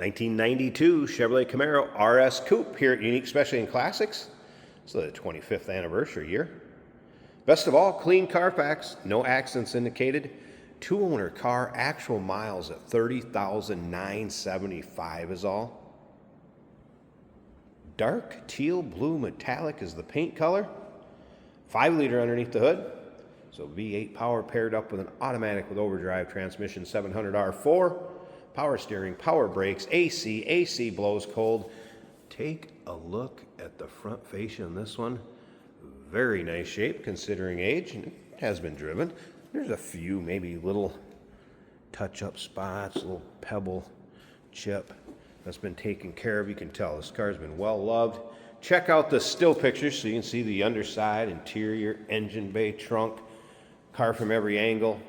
1992 Chevrolet Camaro RS Coupe here at Unique Specialty and Classics. So the 25th anniversary year. Best of all, clean Carfax, no accidents indicated. Two-owner car, actual miles at 30,975 is all. Dark teal blue metallic is the paint color. 5-liter underneath the hood. So V8 power paired up with an automatic with overdrive transmission, 700R4. Power steering, power brakes, AC blows cold. Take a look at the front fascia on this one. Very nice shape considering age, and it has been driven. There's a few maybe little touch-up spots, a little pebble chip that's been taken care of. You can tell this car's been well loved. Check out the still pictures so you can see the underside, interior, engine bay, trunk, car from every angle.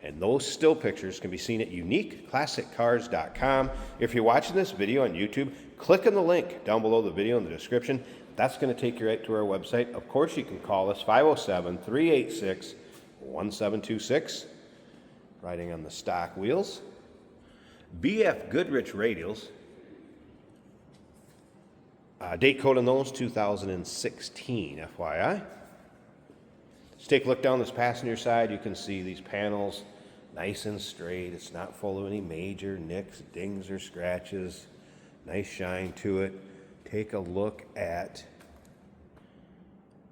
And those still pictures can be seen at uniqueclassiccars.com. If you're watching this video on YouTube, click on the link down below the video in the description. That's going to take you right to our website. Of course, you can call us 507-386-1726. Riding on the stock wheels. BF Goodrich radials. Date code on those 2016, FYI. Let's take a look down this passenger side. You can see these panels nice and straight. It's not full of any major nicks, dings, or scratches. Nice shine to it. Take a look at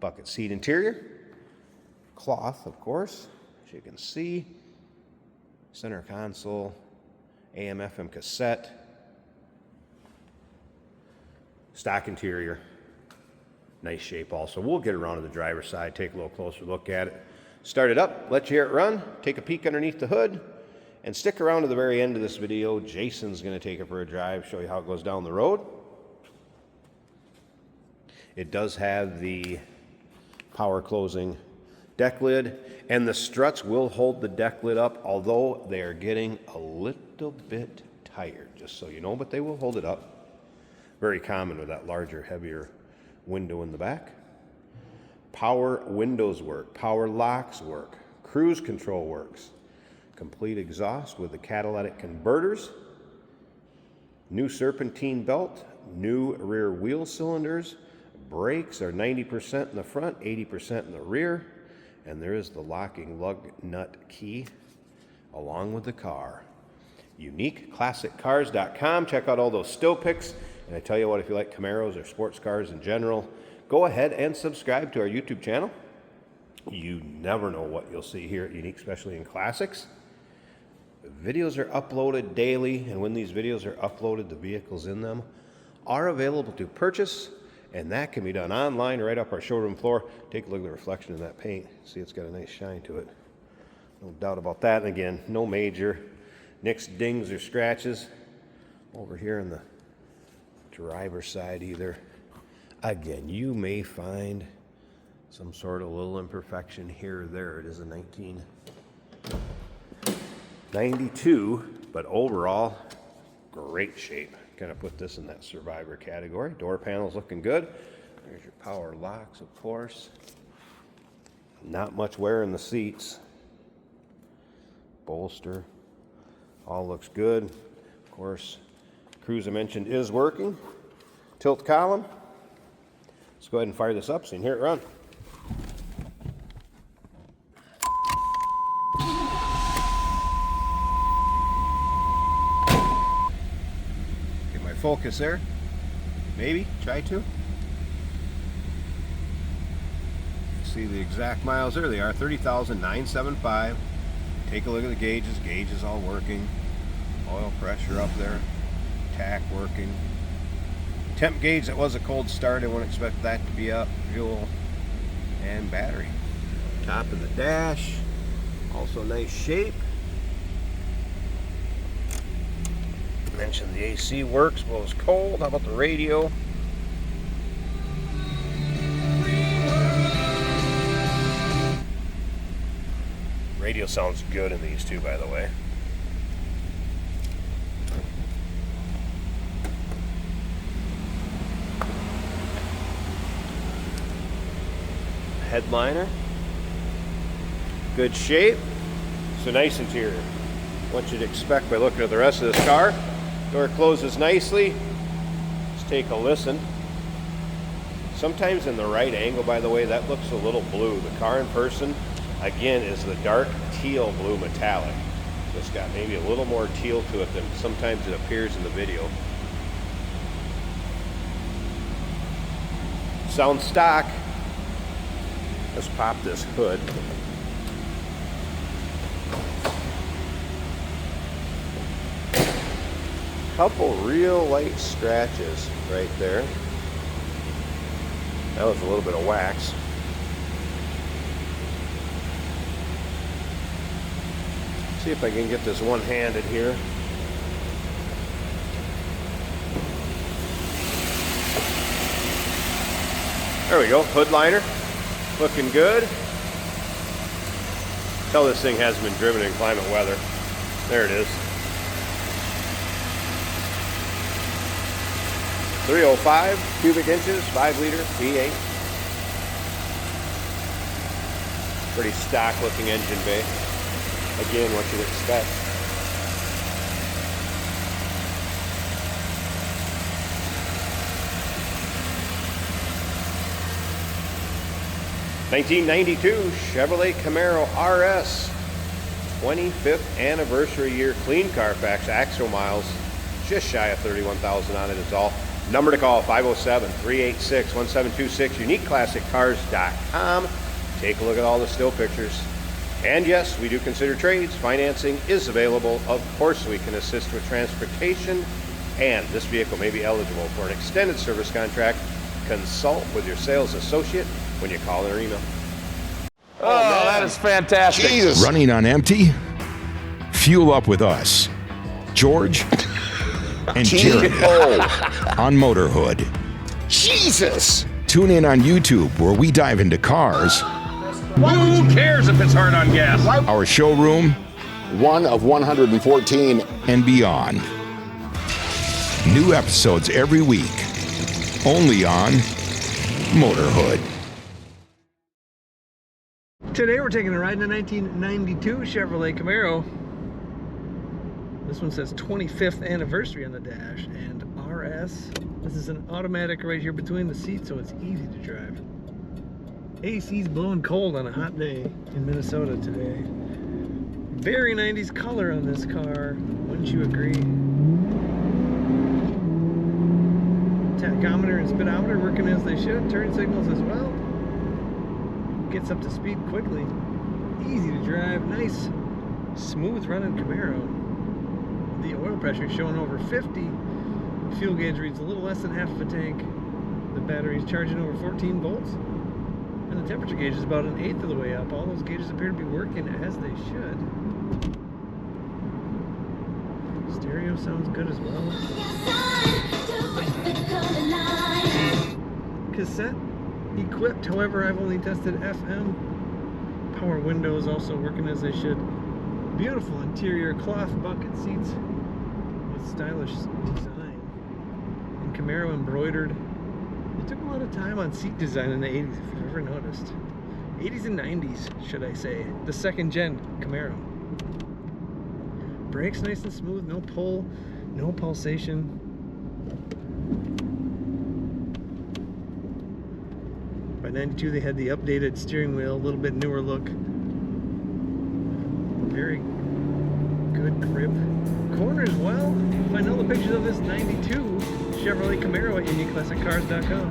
bucket seat interior. Cloth, of course, as you can see. Center console, AM/FM cassette. Stock interior. Nice shape also. We'll get around to the driver's side, take a little closer look at it. Start it up, let you hear it run, take a peek underneath the hood, and stick around to the very end of this video. Jason's going to take it for a drive, show you how it goes down the road. It does have the power closing deck lid, and the struts will hold the deck lid up, although they are getting a little bit tired, just so you know, but they will hold it up. Very common with that larger, heavier window in the back. Power windows work, power locks work, cruise control works. Complete exhaust with the catalytic converters. New serpentine belt, new rear wheel cylinders. Brakes are 90% in the front, 80% in the rear. And there is the locking lug nut key along with the car. UniqueClassicCars.com. Check out all those still pics. And I tell you what, if you like Camaros or sports cars in general, go ahead and subscribe to our YouTube channel. You never know what you'll see here at Unique Specialty and Classics. The videos are uploaded daily, and when these videos are uploaded, the vehicles in them are available to purchase, and that can be done online right up our showroom floor. Take a look at the reflection in that paint. See, it's got a nice shine to it. No doubt about that. And again, no major nicks, dings, or scratches over here in the driver's side either. Again, you may find some sort of little imperfection here or there. It is a 1992, but overall, great shape. Kind of put this in that survivor category. Door panels looking good. There's your power locks, of course. Not much wear in the seats. Bolster, all looks good. Of course, cruise I mentioned is working. Tilt column. Let's go ahead and fire this up so you can hear it run. Get my focus there. Maybe, try to. See the exact miles there. They are 30,975. Take a look at the gauges. Gauges all working. Oil pressure up there. Tach working. Temp gauge, that was a cold start. I wouldn't expect that to be up. Fuel and battery. Top of the dash, also nice shape. I mentioned the AC works, blows cold. How about the radio? Radio sounds good in these two, by the way. Headliner, good shape, so nice interior. What you'd expect by looking at the rest of this car. Door closes nicely. Let's take a listen. Sometimes in the right angle, by the way, that looks a little blue. The car in person, again, is the dark teal blue metallic. So it's got maybe a little more teal to it than sometimes it appears in the video. Sounds stock. Let's pop this hood. Couple real light scratches right there. That was a little bit of wax. See if I can get this one-handed here. There we go, hood liner. Looking good. Tell this thing hasn't been driven in climate weather. There it is. 305 cubic inches, 5 liter V8. Pretty stock looking engine bay. Again, what you'd expect. '92 Chevrolet Camaro RS. 25th anniversary year, clean Carfax, actual miles, just shy of 31,000 on it is all. Number to call, 507-386-1726, uniqueclassiccars.com. Take a look at all the still pictures. And yes, we do consider trades. Financing is available. Of course, we can assist with transportation, and this vehicle may be eligible for an extended service contract. Consult with your sales associate when you call or email. Oh, that is fantastic. Jesus. Running on empty? Fuel up with us, George and Jeremy on Motorhood. Jesus. Tune in on YouTube where we dive into cars, Who cares if it's hard on gas? our showroom, One of 114. and beyond. New episodes every week, only on Motorhood. Today we're taking a ride in a 1992 Chevrolet Camaro. This one says 25th anniversary on the dash, and RS. This is an automatic right here between the seats, so it's easy to drive. AC's blowing cold on a hot day in Minnesota today. Very 90s color on this car, wouldn't you agree? Tachometer and speedometer working as they should, turn signals as well. Gets up to speed quickly. Easy to drive, nice, smooth running Camaro. The oil pressure showing over 50. Fuel gauge reads a little less than half of a tank. The battery's charging over 14 volts. And the temperature gauge is about 1/8 of the way up. All those gauges appear to be working as they should. Stereo sounds good as well. Cassette equipped, however I've only tested FM. Power windows also working as they should. Beautiful interior cloth bucket seats with stylish design. And Camaro embroidered. They took a lot of time on seat design in the 80s, if you've ever noticed. 80s and 90s, should I say. The second gen Camaro. Brakes nice and smooth, no pull, no pulsation. By 92 they had the updated steering wheel, a little bit newer look. Very good grip. Corners, well, find all the pictures of this 92 Chevrolet Camaro at uniqueclassiccars.com.